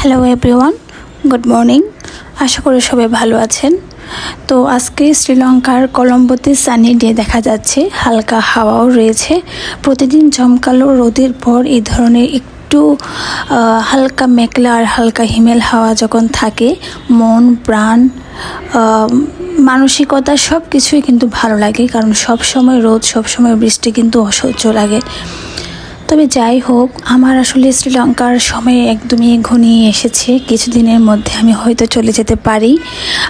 Hello everyone, good morning. আশা করি সবাই ভালো আছেন। তো আজকে শ্রীলঙ্কার কলম্বোতে সানি ডে দেখা যাচ্ছে, হালকা হাওয়াও রয়েছে। প্রতিদিন জমকালো রোদের পর এই ধরনের একটু হালকা মেঘলা আর হালকা হিমেল হাওয়া যখন থাকে, মন প্রাণ মানসিকতা সব কিছুই কিন্তু ভালো লাগে। কারণ সব সময় রোদ, সব সময় বৃষ্টি কিন্তু অসহ্য লাগে। তবে যাই হোক, আমার আসলে শ্রীলঙ্কার সময় একদমই ঘনিয়ে এসেছে। কিছুদিনের মধ্যে আমি হয়তো চলে যেতে পারি।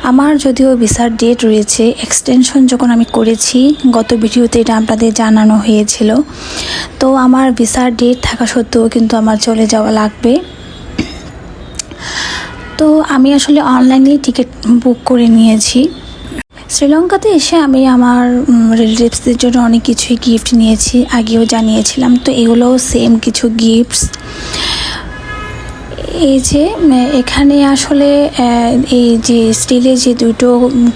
আমার যদিও ভিসার ডেট রয়েছে, এক্সটেনশন যখন আমি করেছি, গত ভিডিওতে এটা আপনাদের জানানো হয়েছিল। তো আমার ভিসার ডেট থাকা সত্ত্বেও কিন্তু আমার চলে যাওয়া লাগবে। তো আমি আসলে অনলাইনে টিকিট বুক করে নিয়েছি। শ্রীলঙ্কাতে এসে আমি আমার রিলেটিভসদের জন্য অনেক কিছুই গিফট নিয়েছি, আগেও জানিয়েছিলাম। তো এগুলোও সেম কিছু গিফটস। এই যে এখানে আসলে এই যে স্টিলের যে দুটো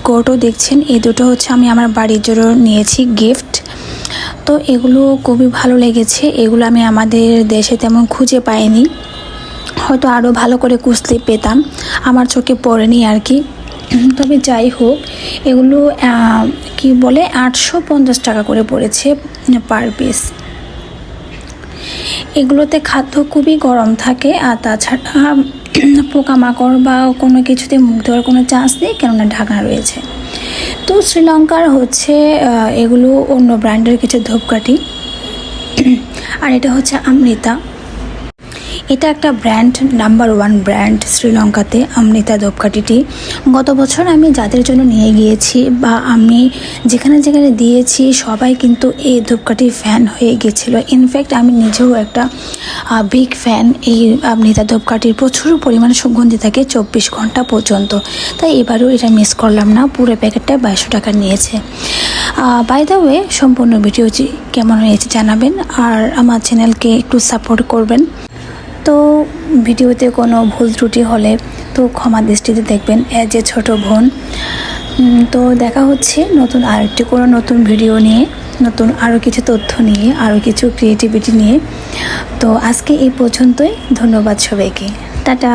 কৌটো দেখছেন, এই দুটো হচ্ছে আমি আমার বাড়ির জন্য নিয়েছি গিফট। তো এগুলো খুবই ভালো লেগেছে। এগুলো আমি আমাদের দেশে তেমন খুঁজে পাইনি, হয়তো আরও ভালো করে খুঁজতে পেতাম, আমার চোখে পড়েনি আর কি। তবে যাই হোক, এগুলো কি বলে 850 টাকা করে পড়েছে পার পিস। এগুলোতে খাদ্য খুবই গরম থাকে, আর তাছাড়া পোকামাকড় বা কোনো কিছুতে মুখ দেওয়ার কোনো চান্স নেই, কেননা ঢাকনা রয়েছে। তো শ্রীলঙ্কার হচ্ছে এগুলো অন্য ব্র্যান্ডের কিছু ধূপকাঠি। আর এটা হচ্ছে অমৃতা। এটা একটা ব্র্যান্ড, নাম্বার 1 ব্র্যান্ড শ্রীলঙ্কাতে, অমৃতা ধূপকাঠিটি। গত বছর আমি যাদের জন্য নিয়ে গিয়েছি বা আমি যেখানে যেখানে দিয়েছি, সবাই কিন্তু এই ধূপকাঠির ফ্যান হয়ে গেছিলো। ইনফ্যাক্ট আমি নিজেও একটা বিগ ফ্যান এই অমৃতা ধূপকাঠির। প্রচুর পরিমাণ সুগন্ধি থাকে 24 ঘন্টা পর্যন্ত। তাই এবারেও এটা মিস করলাম না। পুরো প্যাকেটটা 2200 টাকা নিয়েছে। বাই দ্য ওয়ে, সম্পূর্ণ ভিডিওটি কেমন হয়েছে জানাবেন, আর আমার চ্যানেলকে একটু সাপোর্ট করবেন। তো ভিডিওতে কোনো ভুল ত্রুটি হলে তো ক্ষমা দৃষ্টিতে দেখবেন, এজ এ ছোটো বোন। তো দেখা হচ্ছে নতুন আরেকটি কোনো নতুন ভিডিও নিয়ে, নতুন আরও কিছু তথ্য নিয়ে, আরও কিছু ক্রিয়েটিভিটি নিয়ে। তো আজকে এই পর্যন্তই। ধন্যবাদ সবাইকে। টাটা।